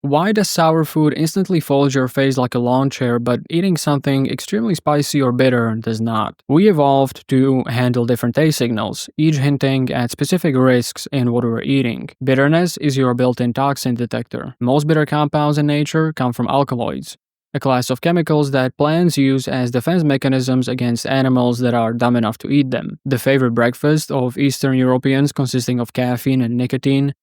Why does sour food instantly folds your face like a lawn chair, but eating something extremely spicy or bitter does not? We evolved to handle different taste signals, each hinting at specific risks in what we're eating. Bitterness is your built in toxin detector. Most bitter compounds in nature come from alkaloids, a class of chemicals that plants use as defense mechanisms against animals that are dumb enough to eat them. The favorite breakfast of Eastern Europeans consisting of caffeine and nicotine,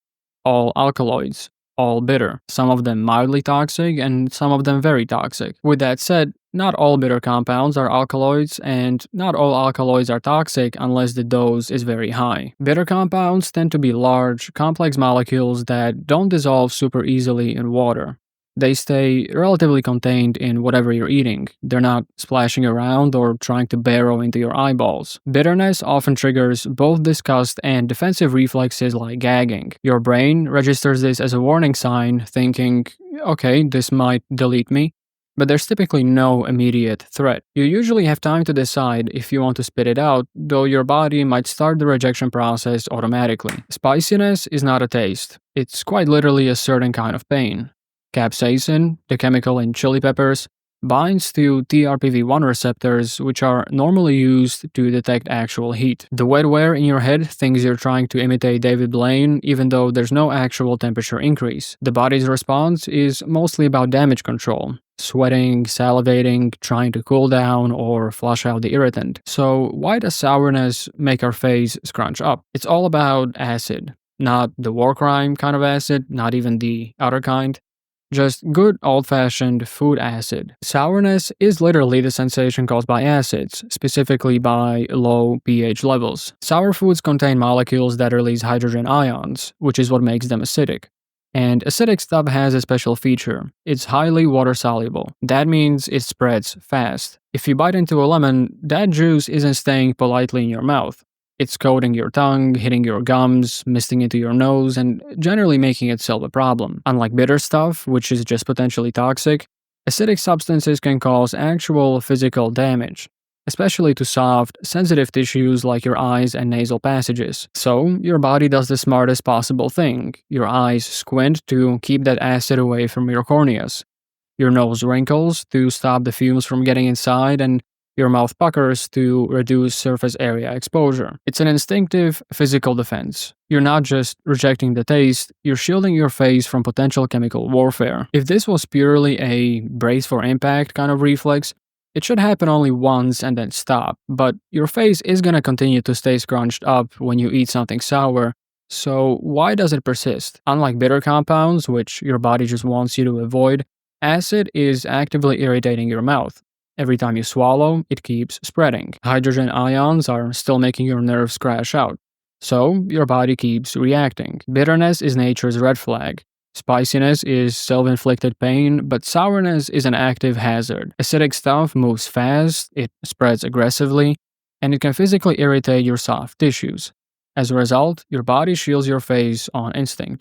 all alkaloids, all bitter, some of them mildly toxic and some of them very toxic. With that said, not all bitter compounds are alkaloids, and not all alkaloids are toxic unless the dose is very high. Bitter compounds tend to be large, complex molecules that don't dissolve super easily in water. They stay relatively contained in whatever you're eating. They're not splashing around or trying to burrow into your eyeballs. Bitterness often triggers both disgust and defensive reflexes like gagging. Your brain registers this as a warning sign, thinking, okay, this might delete me. But there's typically no immediate threat. You usually have time to decide if you want to spit it out, though your body might start the rejection process automatically. Spiciness is not a taste. It's quite literally a certain kind of pain. Capsaicin, the chemical in chili peppers, binds to TRPV1 receptors, which are normally used to detect actual heat. The wetware in your head thinks you're trying to imitate David Blaine, even though there's no actual temperature increase. The body's response is mostly about damage control. Sweating, salivating, trying to cool down, or flush out the irritant. So, why does sourness make our face scrunch up? It's all about acid. Not the war crime kind of acid, not even the other kind. Just good old-fashioned food acid. Sourness is literally the sensation caused by acids, specifically by low pH levels. Sour foods contain molecules that release hydrogen ions, which is what makes them acidic. And acidic stuff has a special feature. It's highly water-soluble. That means it spreads fast. If you bite into a lemon, that juice isn't staying politely in your mouth. It's coating your tongue, hitting your gums, misting into your nose, and generally making itself a problem. Unlike bitter stuff, which is just potentially toxic, acidic substances can cause actual physical damage, especially to soft, sensitive tissues like your eyes and nasal passages. So, your body does the smartest possible thing. Your eyes squint to keep that acid away from your corneas. Your nose wrinkles to stop the fumes from getting inside, and your mouth puckers to reduce surface area exposure. It's an instinctive physical defense. You're not just rejecting the taste, you're shielding your face from potential chemical warfare. If this was purely a brace for impact kind of reflex, it should happen only once and then stop, but your face is gonna continue to stay scrunched up when you eat something sour, so why does it persist? Unlike bitter compounds, which your body just wants you to avoid, acid is actively irritating your mouth. Every time you swallow, it keeps spreading. Hydrogen ions are still making your nerves crash out. So, your body keeps reacting. Bitterness is nature's red flag. Spiciness is self-inflicted pain, but sourness is an active hazard. Acidic stuff moves fast, it spreads aggressively, and it can physically irritate your soft tissues. As a result, your body shields your face on instinct.